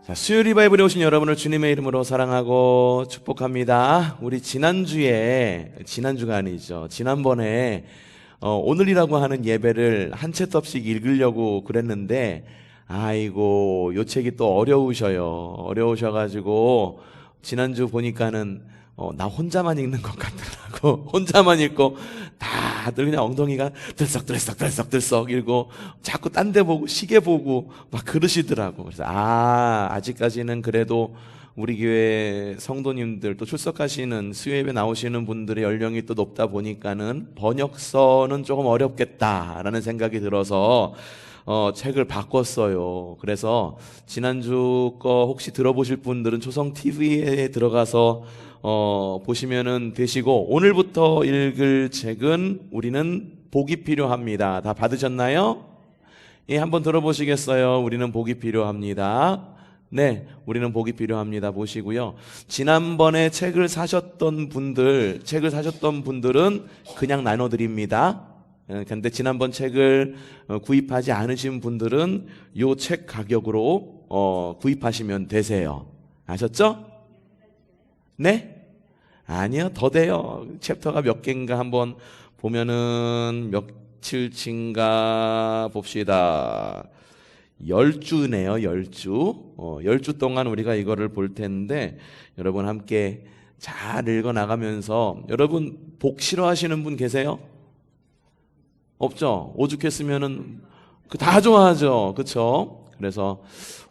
자, 수요 리바이벌에 오신 여러분을 주님의 이름으로 사랑하고 축복합니다. 우리 지난주가 아니죠. 지난번에 오늘이라고 하는 예배를 한 챕터씩 읽으려고 그랬는데 아이고 요 책이 또 어려우셔가지고 지난주 보니까는 나 혼자만 읽는 것 같더라고. 혼자만 읽고 다들 그냥 엉덩이가 들썩들썩 읽고 자꾸 딴 데 보고 시계 보고 막 그러시더라고. 그래서 아직까지는 그래도 우리 교회 성도님들 또 출석하시는 수요예배 나오시는 분들의 연령이 또 높다 보니까는 번역서는 조금 어렵겠다라는 생각이 들어서 책을 바꿨어요. 그래서 지난주 거 혹시 들어보실 분들은 초성TV에 들어가서 보시면은 되시고, 오늘부터 읽을 책은 우리는 복이 필요합니다. 다 받으셨나요? 예, 한번 들어보시겠어요? 우리는 복이 필요합니다. 네, 우리는 복이 필요합니다. 보시고요. 지난번에 책을 사셨던 분들은 그냥 나눠드립니다. 근데 지난번 책을 구입하지 않으신 분들은 요 책 가격으로 구입하시면 되세요. 아셨죠? 네? 아니요, 더 돼요. 챕터가 몇 개인가 한번 보면은 며칠치인가 봅시다. 10주네요, 10주. 10주 동안 우리가 이거를 볼 텐데, 여러분 함께 잘 읽어 나가면서, 여러분 복 싫어하시는 분 계세요? 없죠? 오죽했으면은 다 좋아하죠. 그렇죠? 그래서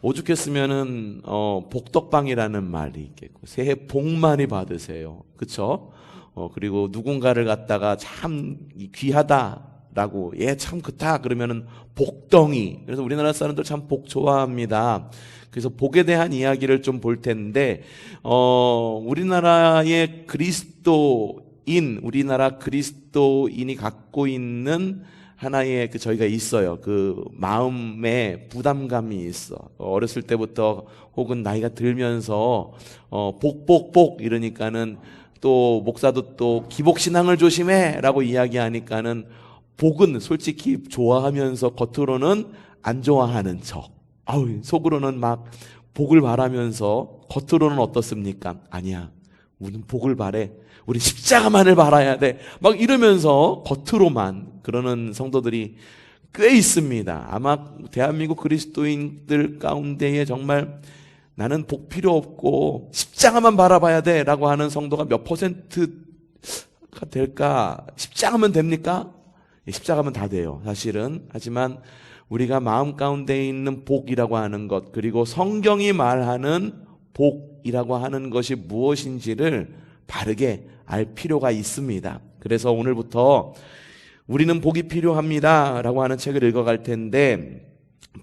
오죽했으면은 복덕방이라는 말이 있겠고, 새해 복 많이 받으세요. 그렇죠? 그리고 누군가를 갖다가 참 귀하다라고 참 그렇다 그러면은 복덩이. 그래서 우리나라 사람들 참 복 좋아합니다. 그래서 복에 대한 이야기를 좀 볼 텐데, 우리나라의 우리나라 그리스도인이 갖고 있는 하나의 저희가 있어요. 그 마음에 부담감이 있어. 어렸을 때부터 혹은 나이가 들면서 복 이러니까는 또 목사도 또 기복신앙을 조심해라고 이야기하니까는 복은 솔직히 좋아하면서 겉으로는 안 좋아하는 척. 속으로는 막 복을 바라면서 겉으로는 어떻습니까? 아니야. 우리는 복을 바래. 우리 십자가만을 바라야 돼. 막 이러면서 겉으로만 그러는 성도들이 꽤 있습니다. 아마 대한민국 그리스도인들 가운데에 정말 나는 복 필요 없고 십자가만 바라봐야 돼 라고 하는 성도가 몇 퍼센트가 될까? 십자가면 됩니까? 십자가면 다 돼요, 사실은. 하지만 우리가 마음 가운데 있는 복이라고 하는 것, 그리고 성경이 말하는 복이라고 하는 것이 무엇인지를 바르게 알 필요가 있습니다. 그래서 오늘부터 우리는 복이 필요합니다 라고 하는 책을 읽어갈 텐데,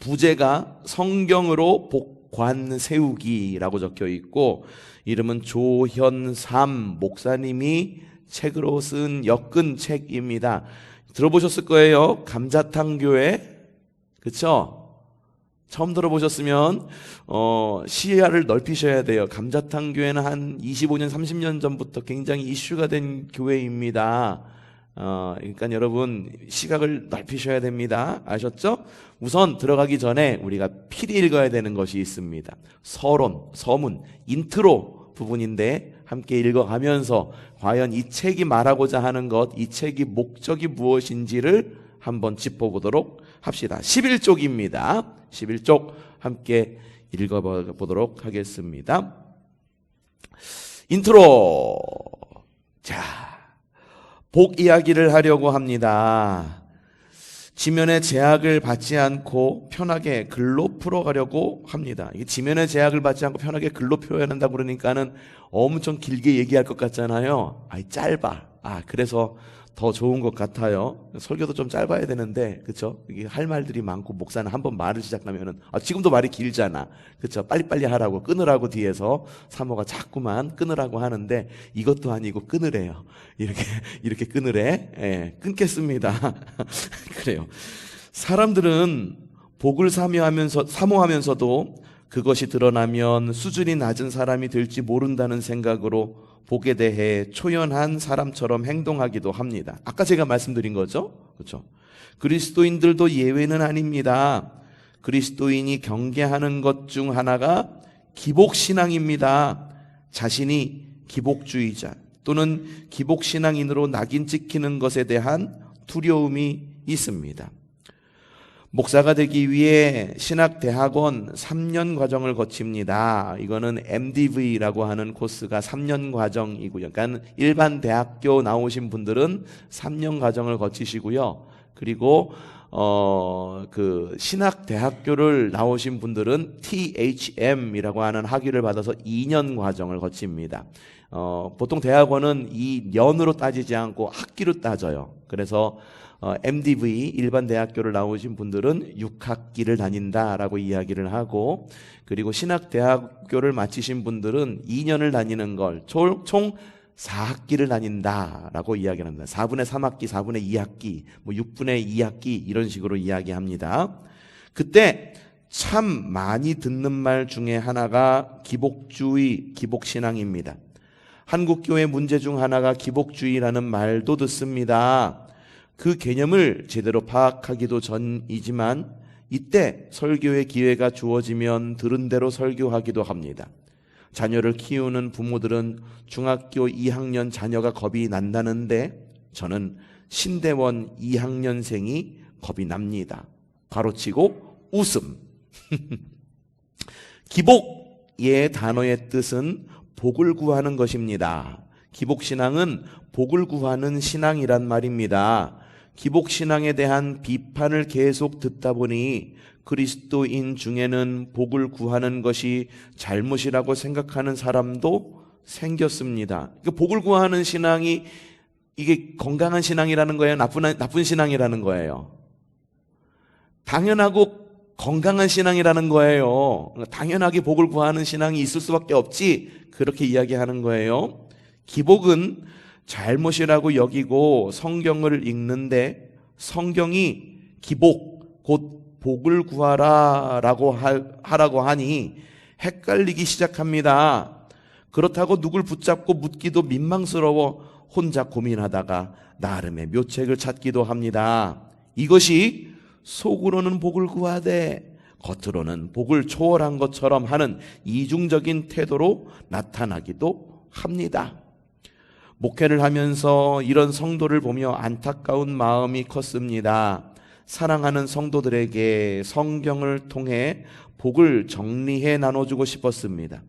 부제가 성경으로 복관 세우기라고 적혀 있고, 이름은 조현삼 목사님이 책으로 쓴 엮은 책입니다. 들어보셨을 거예요. 감자탕 교회. 그쵸? 처음 들어보셨으면 시야를 넓히셔야 돼요. 감자탕 교회는 한 25년 30년 전부터 굉장히 이슈가 된 교회입니다. 그러니까 여러분 시각을 넓히셔야 됩니다. 아셨죠? 우선 들어가기 전에 우리가 필히 읽어야 되는 것이 있습니다. 서문, 인트로 부분인데 함께 읽어가면서 과연 이 책이 말하고자 하는 것, 이 책이 목적이 무엇인지를 한번 짚어보도록 합시다. 11쪽입니다. 11쪽 함께 읽어보도록 하겠습니다. 인트로. 자, 복 이야기를 하려고 합니다. 지면의 제약을 받지 않고 편하게 글로 풀어가려고 합니다. 이게 지면의 제약을 받지 않고 편하게 글로 표현한다 그러니까는 엄청 길게 얘기할 것 같잖아요. 짧아. 그래서 더 좋은 것 같아요. 설교도 좀 짧아야 되는데, 그쵸? 이게 할 말들이 많고, 목사는 한번 말을 시작하면은, 지금도 말이 길잖아. 그쵸? 빨리빨리 하라고, 끊으라고 뒤에서 사모가 자꾸만 끊으라고 하는데, 이것도 아니고 끊으래요. 이렇게 끊으래. 예, 끊겠습니다. 그래요. 사람들은 복을 사모하면서도 그것이 드러나면 수준이 낮은 사람이 될지 모른다는 생각으로 복에 대해 초연한 사람처럼 행동하기도 합니다. 아까 제가 말씀드린 거죠? 그렇죠? 그리스도인들도 예외는 아닙니다. 그리스도인이 경계하는 것 중 하나가 기복신앙입니다. 자신이 기복주의자 또는 기복신앙인으로 낙인 찍히는 것에 대한 두려움이 있습니다. 목사가 되기 위해 신학대학원 3년 과정을 거칩니다. 이거는 MDV라고 하는 코스가 3년 과정이고요. 그러니까 일반 대학교 나오신 분들은 3년 과정을 거치시고요. 그리고 신학대학교를 나오신 분들은 THM이라고 하는 학위를 받아서 2년 과정을 거칩니다. 보통 대학원은 이 년으로 따지지 않고 학기로 따져요. 그래서 MDV 일반 대학교를 나오신 분들은 6학기를 다닌다라고 이야기를 하고, 그리고 신학대학교를 마치신 분들은 2년을 다니는 걸 총 4학기를 다닌다라고 이야기를 합니다. 4분의 3학기, 4분의 2학기, 6분의 2학기 이런 식으로 이야기합니다. 그때 참 많이 듣는 말 중에 하나가 기복주의, 기복신앙입니다. 한국교회 문제 중 하나가 기복주의라는 말도 듣습니다. 그 개념을 제대로 파악하기도 전이지만 이때 설교의 기회가 주어지면 들은 대로 설교하기도 합니다. 자녀를 키우는 부모들은 중학교 2학년 자녀가 겁이 난다는데 저는 신대원 2학년생이 겁이 납니다. 가로치고 웃음. 기복의 단어의 뜻은 복을 구하는 것입니다. 기복신앙은 복을 구하는 신앙이란 말입니다. 기복신앙에 대한 비판을 계속 듣다 보니 그리스도인 중에는 복을 구하는 것이 잘못이라고 생각하는 사람도 생겼습니다. 그러니까 복을 구하는 신앙이 이게 건강한 신앙이라는 거예요? 나쁜 신앙이라는 거예요? 당연하고 건강한 신앙이라는 거예요. 당연하게 복을 구하는 신앙이 있을 수밖에 없지, 그렇게 이야기하는 거예요. 기복은 잘못이라고 여기고 성경을 읽는데 성경이 기복, 곧 복을 구하라라고 하라고 하니 헷갈리기 시작합니다. 그렇다고 누굴 붙잡고 묻기도 민망스러워 혼자 고민하다가 나름의 묘책을 찾기도 합니다. 이것이 속으로는 복을 구하되 겉으로는 복을 초월한 것처럼 하는 이중적인 태도로 나타나기도 합니다. 목회를 하면서 이런 성도를 보며 안타까운 마음이 컸습니다. 사랑하는 성도들에게 성경을 통해 복을 정리해 나눠주고 싶었습니다.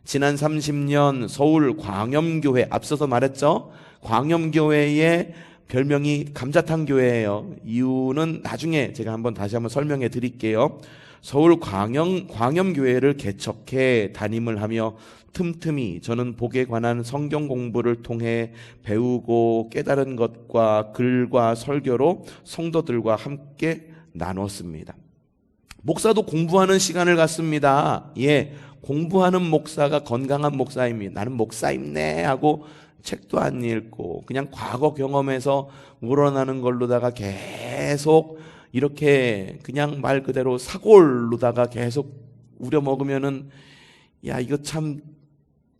지난 30년 서울 광염교회, 앞서서 말했죠? 광염교회의 별명이 감자탕 교회예요. 이유는 나중에 제가 다시 한번 설명해 드릴게요. 서울 광염교회를 개척해 담임을 하며 틈틈이 저는 복에 관한 성경 공부를 통해 배우고 깨달은 것과 글과 설교로 성도들과 함께 나눴습니다. 목사도 공부하는 시간을 갖습니다. 공부하는 목사가 건강한 목사입니다. 나는 목사입네 하고 책도 안 읽고 그냥 과거 경험에서 우러나는 걸로다가 계속 이렇게 그냥 말 그대로 사골로다가 계속 우려먹으면은 이거 참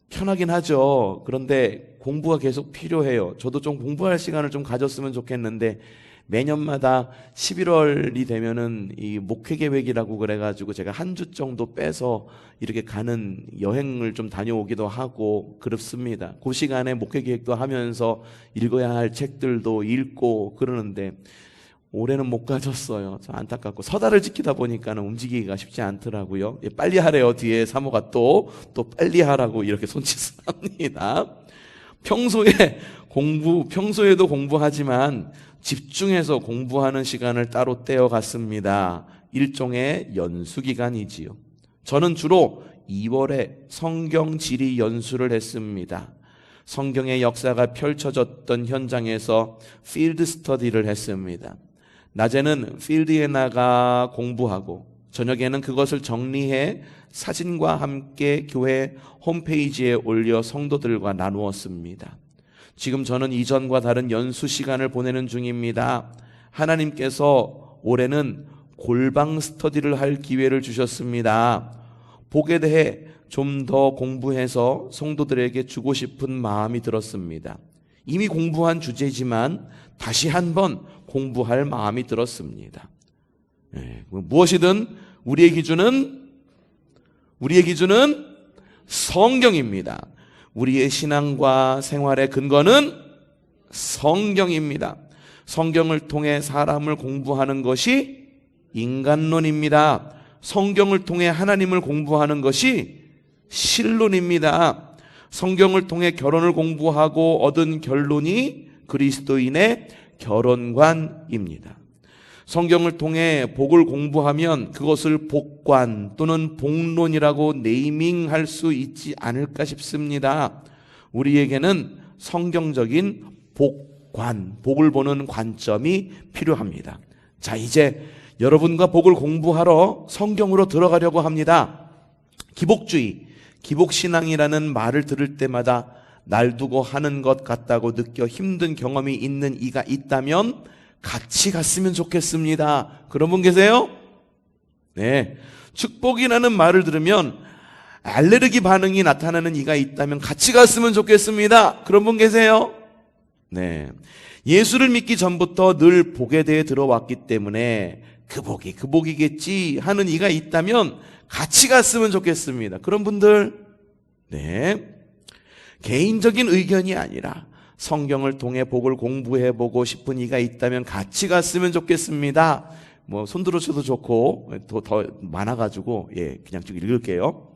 편하긴 하죠. 그런데 공부가 계속 필요해요. 저도 좀 공부할 시간을 좀 가졌으면 좋겠는데 매년마다 11월이 되면은 이 목회 계획이라고 그래가지고 제가 한 주 정도 빼서 이렇게 가는 여행을 좀 다녀오기도 하고 그렇습니다. 그 시간에 목회 계획도 하면서 읽어야 할 책들도 읽고 그러는데 올해는 못 가졌어요. 좀 안타깝고 서다를 지키다 보니까는 움직이기가 쉽지 않더라고요. 빨리 하래요. 뒤에 사모가 또 빨리 하라고 이렇게 손짓을 합니다. 평소에도 공부하지만 집중해서 공부하는 시간을 따로 떼어갔습니다. 일종의 연수기간이지요. 저는 주로 2월에 성경 지리 연수를 했습니다. 성경의 역사가 펼쳐졌던 현장에서 필드 스터디를 했습니다. 낮에는 필드에 나가 공부하고 저녁에는 그것을 정리해 사진과 함께 교회 홈페이지에 올려 성도들과 나누었습니다. 지금 저는 이전과 다른 연수 시간을 보내는 중입니다. 하나님께서 올해는 골방 스터디를 할 기회를 주셨습니다. 복에 대해 좀 더 공부해서 성도들에게 주고 싶은 마음이 들었습니다. 이미 공부한 주제지만 다시 한번 공부할 마음이 들었습니다. 무엇이든 우리의 기준은 성경입니다. 우리의 신앙과 생활의 근거는 성경입니다. 성경을 통해 사람을 공부하는 것이 인간론입니다. 성경을 통해 하나님을 공부하는 것이 신론입니다. 성경을 통해 결혼을 공부하고 얻은 결론이 그리스도인의 결혼관입니다. 성경을 통해 복을 공부하면 그것을 복관 또는 복론이라고 네이밍할 수 있지 않을까 싶습니다. 우리에게는 성경적인 복관, 복을 보는 관점이 필요합니다. 자, 이제 여러분과 복을 공부하러 성경으로 들어가려고 합니다. 기복주의, 기복신앙이라는 말을 들을 때마다 날 두고 하는 것 같다고 느껴 힘든 경험이 있는 이가 있다면 같이 갔으면 좋겠습니다. 그런 분 계세요? 네. 축복이라는 말을 들으면 알레르기 반응이 나타나는 이가 있다면 같이 갔으면 좋겠습니다. 그런 분 계세요? 네. 예수를 믿기 전부터 늘 복에 대해 들어왔기 때문에 그 복이겠지 하는 이가 있다면 같이 갔으면 좋겠습니다. 그런 분들, 네. 개인적인 의견이 아니라 성경을 통해 복을 공부해보고 싶은 이가 있다면 같이 갔으면 좋겠습니다. 손 들어주셔도 좋고, 더 많아가지고, 그냥 쭉 읽을게요.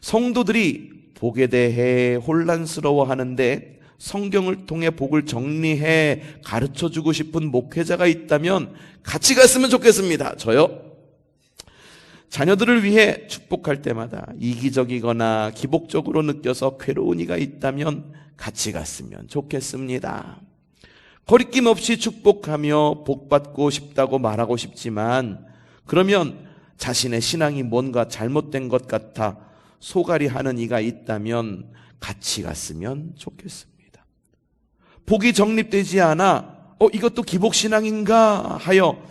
성도들이 복에 대해 혼란스러워 하는데 성경을 통해 복을 정리해 가르쳐주고 싶은 목회자가 있다면 같이 갔으면 좋겠습니다. 저요? 자녀들을 위해 축복할 때마다 이기적이거나 기복적으로 느껴서 괴로운 이가 있다면 같이 갔으면 좋겠습니다. 거리낌 없이 축복하며 복받고 싶다고 말하고 싶지만 그러면 자신의 신앙이 뭔가 잘못된 것 같아 소갈이 하는 이가 있다면 같이 갔으면 좋겠습니다. 복이 정립되지 않아 이것도 기복신앙인가 하여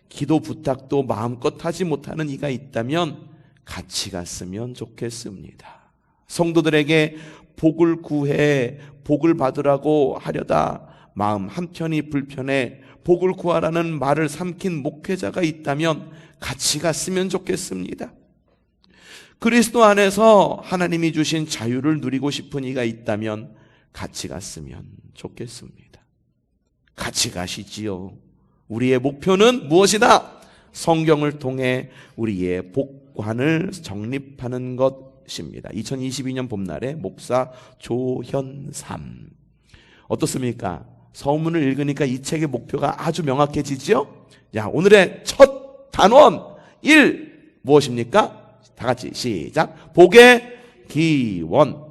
기도 부탁도 마음껏 하지 못하는 이가 있다면 같이 갔으면 좋겠습니다. 성도들에게 복을 구해 복을 받으라고 하려다 마음 한편이 불편해 복을 구하라는 말을 삼킨 목회자가 있다면 같이 갔으면 좋겠습니다. 그리스도 안에서 하나님이 주신 자유를 누리고 싶은 이가 있다면 같이 갔으면 좋겠습니다. 같이 가시지요. 우리의 목표는 무엇이다? 성경을 통해 우리의 복관을 정립하는 것입니다. 2022년 봄날의 목사 조현삼. 어떻습니까? 서문을 읽으니까 이 책의 목표가 아주 명확해지죠? 자, 오늘의 첫 단원 1 무엇입니까? 다 같이 시작. 복의 기원.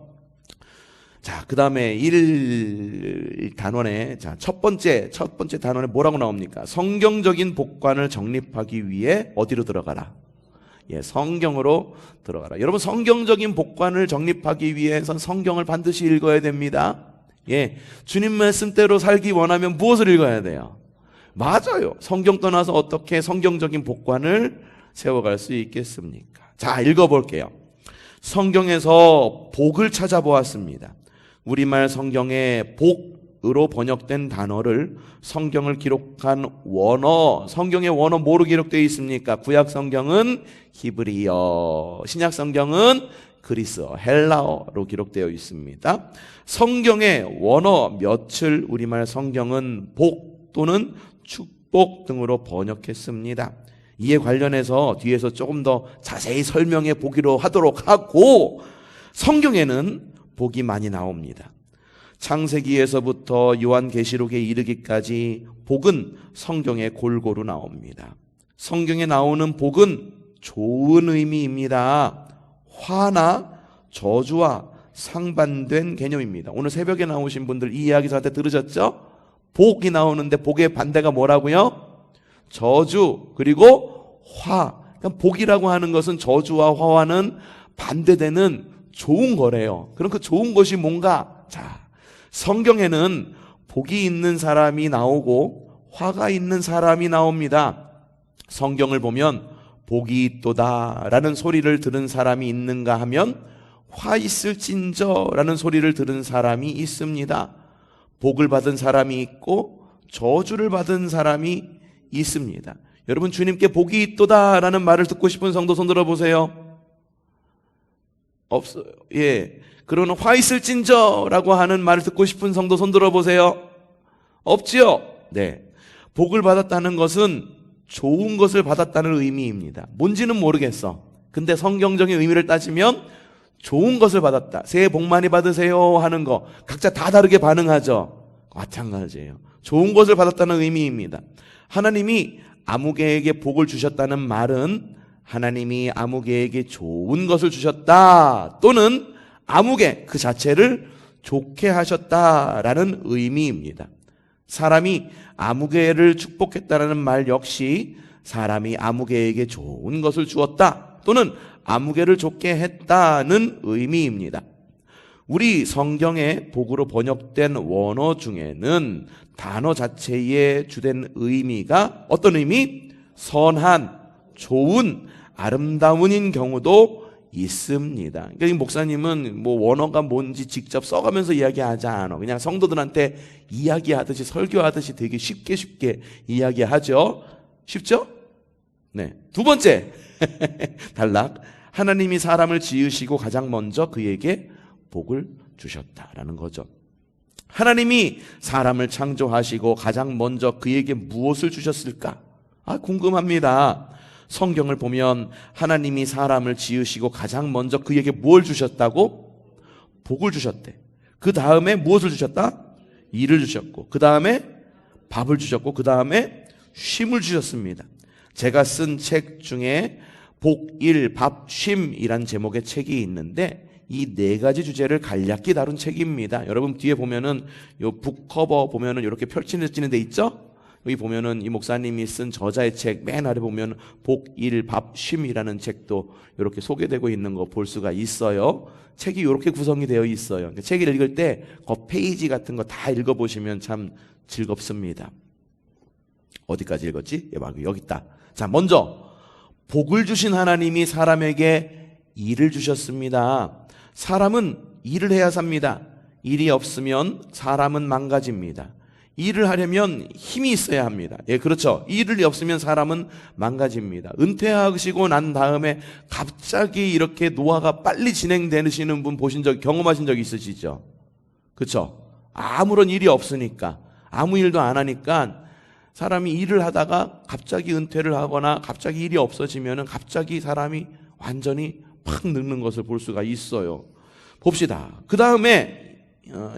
자, 그 다음에 1 단원에, 첫 번째 단원에 뭐라고 나옵니까? 성경적인 복관을 정립하기 위해 어디로 들어가라? 성경으로 들어가라. 여러분, 성경적인 복관을 정립하기 위해선 성경을 반드시 읽어야 됩니다. 주님 말씀대로 살기 원하면 무엇을 읽어야 돼요? 맞아요. 성경 떠나서 어떻게 성경적인 복관을 세워갈 수 있겠습니까? 자, 읽어볼게요. 성경에서 복을 찾아보았습니다. 우리말 성경에 복으로 번역된 단어를 성경을 기록한 원어, 성경의 원어 뭐로 기록되어 있습니까? 구약 성경은 히브리어, 신약 성경은 그리스어, 헬라어로 기록되어 있습니다. 성경의 원어 몇을 우리말 성경은 복 또는 축복 등으로 번역했습니다. 이에 관련해서 뒤에서 조금 더 자세히 설명해 보기로 하도록 하고, 성경에는 복이 많이 나옵니다. 창세기에서부터 요한계시록에 이르기까지 복은 성경에 골고루 나옵니다. 성경에 나오는 복은 좋은 의미입니다. 화나 저주와 상반된 개념입니다. 오늘 새벽에 나오신 분들 이 이야기 저한테 들으셨죠? 복이 나오는데 복의 반대가 뭐라고요? 저주 그리고 화. 그러니까 복이라고 하는 것은 저주와 화와는 반대되는 좋은 거래요. 그럼 그 좋은 것이 뭔가? 자, 성경에는 복이 있는 사람이 나오고 화가 있는 사람이 나옵니다. 성경을 보면 복이 있도다 라는 소리를 들은 사람이 있는가 하면 화 있을진저 라는 소리를 들은 사람이 있습니다. 복을 받은 사람이 있고 저주를 받은 사람이 있습니다. 여러분, 주님께 복이 있도다 라는 말을 듣고 싶은 성도 손 들어보세요. 없어요. 예. 그러는 화 있을진저라고 하는 말을 듣고 싶은 성도 손 들어보세요. 없지요? 네. 복을 받았다는 것은 좋은 것을 받았다는 의미입니다. 뭔지는 모르겠어. 근데 성경적인 의미를 따지면 좋은 것을 받았다. 새해 복 많이 받으세요 하는 거 각자 다 다르게 반응하죠. 마찬가지예요. 좋은 것을 받았다는 의미입니다. 하나님이 아무개에게 복을 주셨다는 말은 하나님이 아무개에게 좋은 것을 주셨다 또는 아무개 그 자체를 좋게 하셨다라는 의미입니다. 사람이 아무개를 축복했다는 말 역시 사람이 아무개에게 좋은 것을 주었다 또는 아무개를 좋게 했다는 의미입니다. 우리 성경의 복으로 번역된 원어 중에는 단어 자체의 주된 의미가 어떤 의미? 선한, 좋은, 아름다운인 경우도 있습니다. 그러니까 이 목사님은 뭐 원어가 뭔지 직접 써가면서 이야기하지 않아. 그냥 성도들한테 이야기하듯이 설교하듯이 되게 쉽게 이야기하죠. 쉽죠? 네. 두 번째 단락. 하나님이 사람을 지으시고 가장 먼저 그에게 복을 주셨다라는 거죠. 하나님이 사람을 창조하시고 가장 먼저 그에게 무엇을 주셨을까? 궁금합니다. 성경을 보면 하나님이 사람을 지으시고 가장 먼저 그에게 뭘 주셨다고? 복을 주셨대. 그 다음에 무엇을 주셨다? 일을 주셨고, 그 다음에 밥을 주셨고, 그 다음에 쉼을 주셨습니다. 제가 쓴 책 중에 복, 일, 밥, 쉼이란 제목의 책이 있는데 이 네 가지 주제를 간략히 다룬 책입니다. 여러분 뒤에 보면은 요 북커버 보면은 이렇게 펼쳐지는 데 있죠? 여기 보면은 이 목사님이 쓴 저자의 책 맨 아래 보면 복, 일, 밥, 쉼이라는 책도 이렇게 소개되고 있는 거 볼 수가 있어요. 책이 이렇게 구성이 되어 있어요. 그러니까 책을 읽을 때 그 페이지 같은 거 다 읽어보시면 참 즐겁습니다. 어디까지 읽었지? 여기 있다. 자, 먼저 복을 주신 하나님이 사람에게 일을 주셨습니다. 사람은 일을 해야 삽니다. 일이 없으면 사람은 망가집니다. 일을 하려면 힘이 있어야 합니다. 예, 그렇죠. 일이 없으면 사람은 망가집니다. 은퇴하시고 난 다음에 갑자기 이렇게 노화가 빨리 진행되시는 분 경험하신 적 있으시죠? 그렇죠. 아무런 일이 없으니까, 아무 일도 안 하니까 사람이 일을 하다가 갑자기 은퇴를 하거나 갑자기 일이 없어지면은 갑자기 사람이 완전히 팍 늙는 것을 볼 수가 있어요. 봅시다. 그 다음에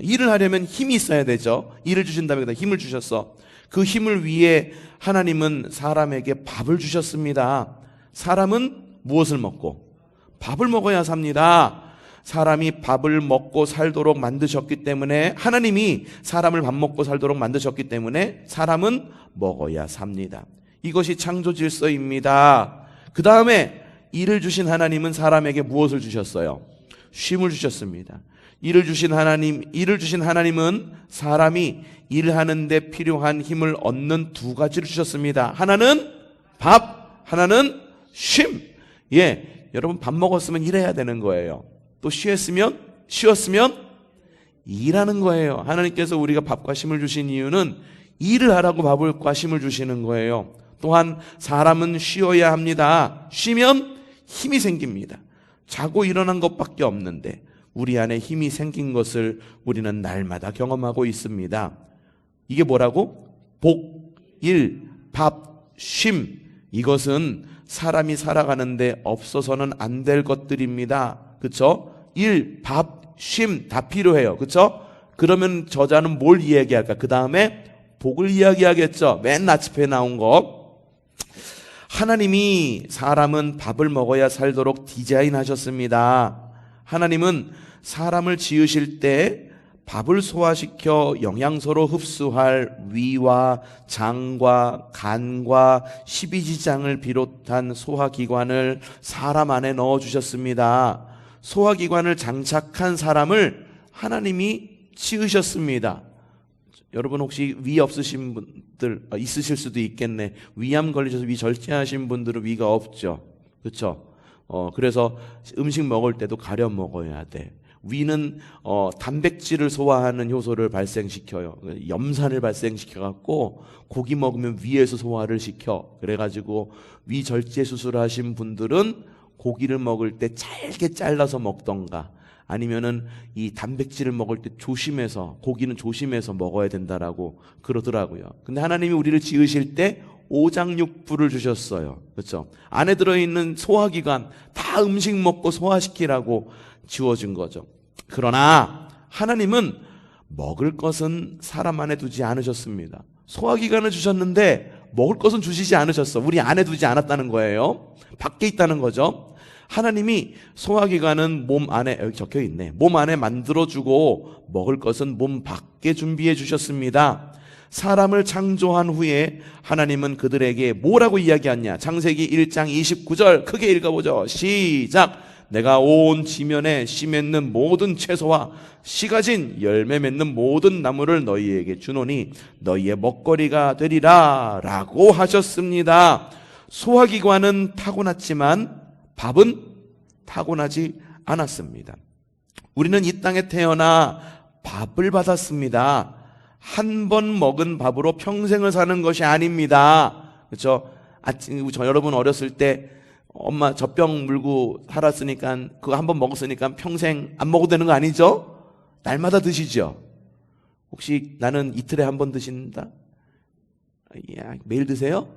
일을 하려면 힘이 있어야 되죠. 일을 주신 다음에 힘을 주셨어. 그 힘을 위해 하나님은 사람에게 밥을 주셨습니다. 사람은 무엇을 먹고? 밥을 먹어야 삽니다. 사람이 밥을 먹고 살도록 만드셨기 때문에, 하나님이 사람을 밥 먹고 살도록 만드셨기 때문에 사람은 먹어야 삽니다. 이것이 창조 질서입니다. 그 다음에 일을 주신 하나님은 사람에게 무엇을 주셨어요? 쉼을 주셨습니다. 일을 주신 하나님은 사람이 일하는데 필요한 힘을 얻는 두 가지를 주셨습니다. 하나는 밥, 하나는 쉼. 예, 여러분 밥 먹었으면 일해야 되는 거예요. 또 쉬었으면 일하는 거예요. 하나님께서 우리가 밥과 쉼을 주신 이유는 일을 하라고 밥과 쉼을 주시는 거예요. 또한 사람은 쉬어야 합니다. 쉬면 힘이 생깁니다. 자고 일어난 것밖에 없는데 우리 안에 힘이 생긴 것을 우리는 날마다 경험하고 있습니다. 이게 뭐라고? 복, 일, 밥, 쉼. 이것은 사람이 살아가는데 없어서는 안 될 것들입니다. 그렇죠? 일, 밥, 쉼 다 필요해요. 그렇죠? 그러면 저자는 뭘 이야기할까? 그 다음에 복을 이야기하겠죠. 맨 나치표에 나온 거. 하나님이 사람은 밥을 먹어야 살도록 디자인하셨습니다. 하나님은 사람을 지으실 때 밥을 소화시켜 영양소로 흡수할 위와 장과 간과 십이지장을 비롯한 소화기관을 사람 안에 넣어주셨습니다. 소화기관을 장착한 사람을 하나님이 지으셨습니다. 여러분 혹시 위 없으신 분들 있으실 수도 있겠네. 위암 걸리셔서 위 절제하신 분들은 위가 없죠. 그렇죠? 그래서 음식 먹을 때도 가려 먹어야 돼. 위는 단백질을 소화하는 효소를 발생시켜요. 염산을 발생시켜갖고 고기 먹으면 위에서 소화를 시켜. 그래가지고 위 절제 수술하신 분들은 고기를 먹을 때 잘게 잘라서 먹던가 아니면은 이 단백질을 먹을 때 조심해서 고기는 조심해서 먹어야 된다라고 그러더라고요. 근데 하나님이 우리를 지으실 때 오장육부를 주셨어요. 그렇죠? 안에 들어있는 소화기관 다 음식 먹고 소화시키라고 지워준 거죠. 그러나 하나님은 먹을 것은 사람 안에 두지 않으셨습니다. 소화기관을 주셨는데 먹을 것은 주시지 않으셨어. 우리 안에 두지 않았다는 거예요. 밖에 있다는 거죠. 하나님이 소화기관은 몸 안에, 여기 적혀 있네. 몸 안에 만들어주고 먹을 것은 몸 밖에 준비해 주셨습니다. 사람을 창조한 후에 하나님은 그들에게 뭐라고 이야기하냐? 창세기 1장 29절 크게 읽어보죠. 시작. 내가 온 지면에 씨 맺는 모든 채소와 씨 가진 열매 맺는 모든 나무를 너희에게 주노니 너희의 먹거리가 되리라 라고 하셨습니다. 소화기관은 타고났지만 밥은 타고나지 않았습니다. 우리는 이 땅에 태어나 밥을 받았습니다. 한 번 먹은 밥으로 평생을 사는 것이 아닙니다. 그렇죠? 저 여러분 어렸을 때 엄마 젖병 물고 살았으니까 그거 한 번 먹었으니까 평생 안 먹어도 되는 거 아니죠? 날마다 드시죠? 혹시 나는 이틀에 한 번 드신다? 야, 매일 드세요?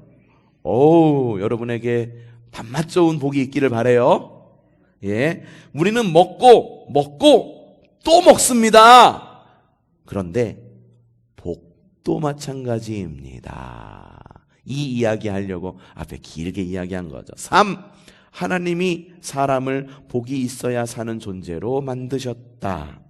오, 여러분에게 밥맛 좋은 복이 있기를 바라요. 예, 우리는 먹고 또 먹습니다. 그런데 복도 마찬가지입니다. 이 이야기 하려고 앞에 길게 이야기한 거죠. 3. 하나님이 사람을 복이 있어야 사는 존재로 만드셨다.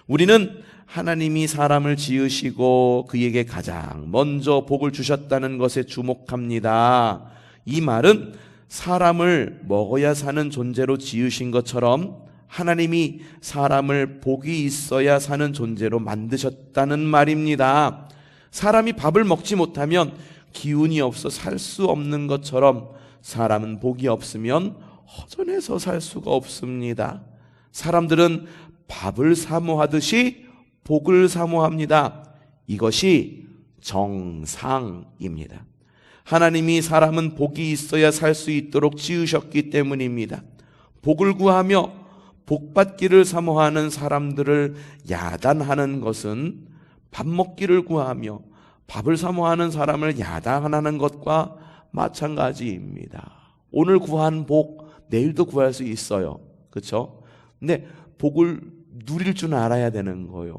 우리는 하나님이 사람을 지으시고 그에게 가장 먼저 복을 주셨다는 것에 주목합니다. 이 말은 사람을 먹어야 사는 존재로 지으신 것처럼 하나님이 사람을 복이 있어야 사는 존재로 만드셨다는 말입니다. 사람이 밥을 먹지 못하면 기운이 없어 살 수 없는 것처럼 사람은 복이 없으면 허전해서 살 수가 없습니다. 사람들은 밥을 사모하듯이 복을 사모합니다. 이것이 정상입니다. 하나님이 사람은 복이 있어야 살 수 있도록 지으셨기 때문입니다. 복을 구하며 복 받기를 사모하는 사람들을 야단하는 것은 밥 먹기를 구하며 밥을 사모하는 사람을 야단하는 것과 마찬가지입니다. 오늘 구한 복 내일도 구할 수 있어요. 그렇죠? 근데 복을 누릴 줄 알아야 되는 거예요.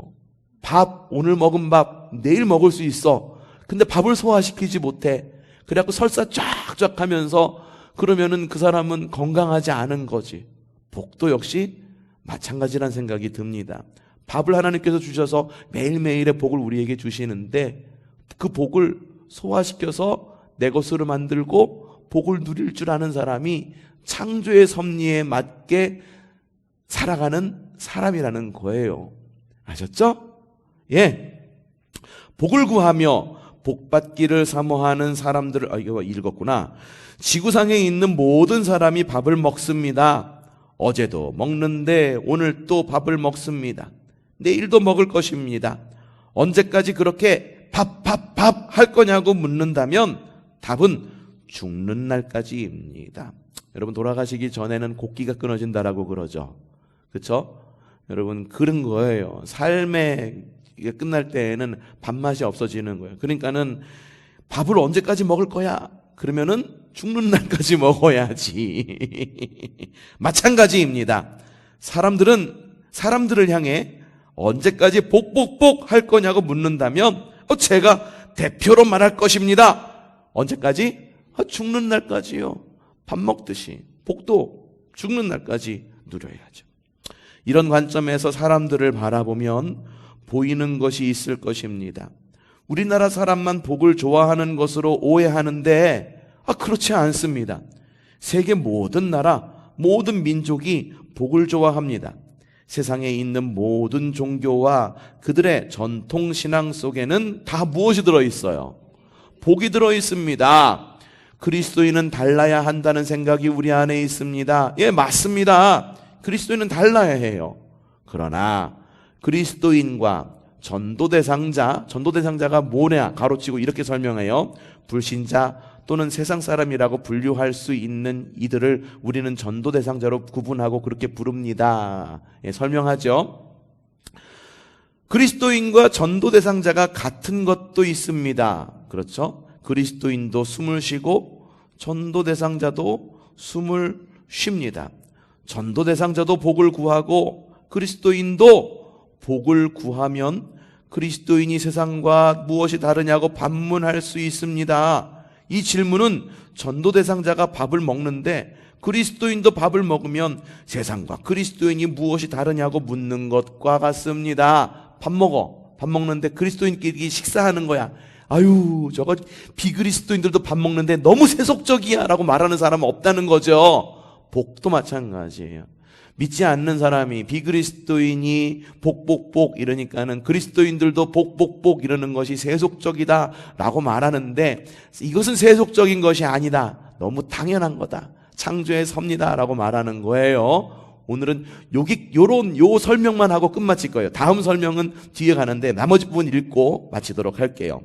밥, 오늘 먹은 밥 내일 먹을 수 있어. 근데 밥을 소화시키지 못해. 그래갖고 설사 쫙쫙 하면서 그러면은 그 사람은 건강하지 않은 거지. 복도 역시 마찬가지란 생각이 듭니다. 밥을 하나님께서 주셔서 매일매일의 복을 우리에게 주시는데 그 복을 소화시켜서 내 것으로 만들고 복을 누릴 줄 아는 사람이 창조의 섭리에 맞게 살아가는 사람이라는 거예요. 아셨죠? 예. 복을 구하며 복 받기를 사모하는 사람들을, 이거 읽었구나. 지구상에 있는 모든 사람이 밥을 먹습니다. 어제도 먹는데 오늘 또 밥을 먹습니다. 내일도 먹을 것입니다. 언제까지 그렇게 밥 할 거냐고 묻는다면 답은 죽는 날까지입니다. 여러분 돌아가시기 전에는 곡기가 끊어진다라고 그러죠. 그렇죠? 여러분 그런 거예요. 삶의 끝날 때에는 밥맛이 없어지는 거예요. 그러니까는 밥을 언제까지 먹을 거야? 그러면은 죽는 날까지 먹어야지. 마찬가지입니다. 사람들을 향해 언제까지 복 할 거냐고 묻는다면 제가 대표로 말할 것입니다. 언제까지? 죽는 날까지요. 밥 먹듯이 복도 죽는 날까지 누려야죠. 이런 관점에서 사람들을 바라보면 보이는 것이 있을 것입니다. 우리나라 사람만 복을 좋아하는 것으로 오해하는데 그렇지 않습니다. 세계 모든 나라, 모든 민족이 복을 좋아합니다. 세상에 있는 모든 종교와 그들의 전통신앙 속에는 다 무엇이 들어있어요? 복이 들어있습니다. 그리스도인은 달라야 한다는 생각이 우리 안에 있습니다. 예, 맞습니다. 그리스도인은 달라야 해요. 그러나 그리스도인과 전도대상자가 뭐냐 가로치고 이렇게 설명해요. 불신자, 또는 세상 사람이라고 분류할 수 있는 이들을 우리는 전도 대상자로 구분하고 그렇게 부릅니다. 예, 설명하죠. 그리스도인과 전도 대상자가 같은 것도 있습니다. 그렇죠? 그리스도인도 숨을 쉬고 전도 대상자도 숨을 쉽니다. 전도 대상자도 복을 구하고 그리스도인도 복을 구하면 그리스도인이 세상과 무엇이 다르냐고 반문할 수 있습니다. 이 질문은 전도 대상자가 밥을 먹는데 그리스도인도 밥을 먹으면 세상과 그리스도인이 무엇이 다르냐고 묻는 것과 같습니다. 밥 먹는데 그리스도인끼리 식사하는 거야. 아유, 저거 비그리스도인들도 밥 먹는데 너무 세속적이야 라고 말하는 사람은 없다는 거죠. 복도 마찬가지예요. 믿지 않는 사람이 비그리스도인이 복복복 이러니까는 그리스도인들도 복복복 이러는 것이 세속적이다 라고 말하는데, 이것은 세속적인 것이 아니다, 너무 당연한 거다, 창조의 섭니다 라고 말하는 거예요. 오늘은 요 설명만 하고 끝마칠 거예요. 다음 설명은 뒤에 가는데 나머지 부분 읽고 마치도록 할게요.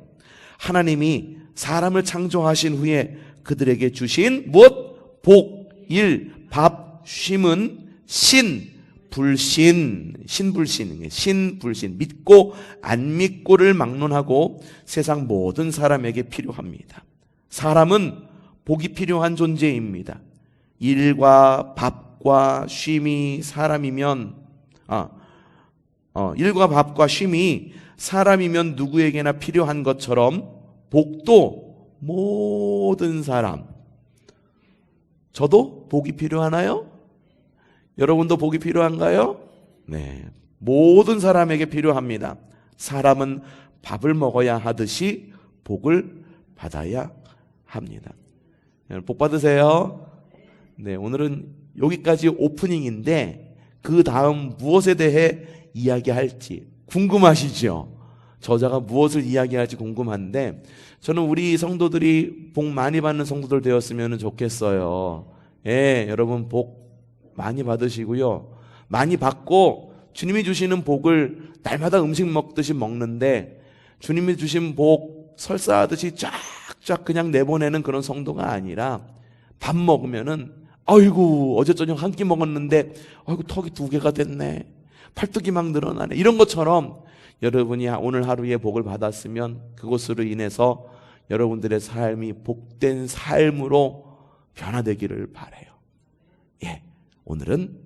하나님이 사람을 창조하신 후에 그들에게 주신 무엇? 복, 일, 밥, 쉼은 신불신, 믿고 안 믿고를 막론하고 세상 모든 사람에게 필요합니다. 사람은 복이 필요한 존재입니다. 일과 밥과 쉼이 사람이면 일과 밥과 쉼이 사람이면 누구에게나 필요한 것처럼 복도 모든 사람, 저도 복이 필요하나요? 여러분도 복이 필요한가요? 네, 모든 사람에게 필요합니다. 사람은 밥을 먹어야 하듯이 복을 받아야 합니다. 복 받으세요. 네, 오늘은 여기까지 오프닝인데 그 다음 무엇에 대해 이야기할지 궁금하시죠? 저자가 무엇을 이야기할지 궁금한데, 저는 우리 성도들이 복 많이 받는 성도들 되었으면 좋겠어요. 예, 여러분 복 많이 받으시고요. 많이 받고 주님이 주시는 복을 날마다 음식 먹듯이 먹는데, 주님이 주신 복 설사하듯이 쫙쫙 그냥 내보내는 그런 성도가 아니라, 밥 먹으면은 아이고 어제 저녁 한 끼 먹었는데 아이고 턱이 2개가 됐네, 팔뚝이 막 늘어나네, 이런 것처럼 여러분이 오늘 하루에 복을 받았으면 그것으로 인해서 여러분들의 삶이 복된 삶으로 변화되기를 바라요. 예, 오늘은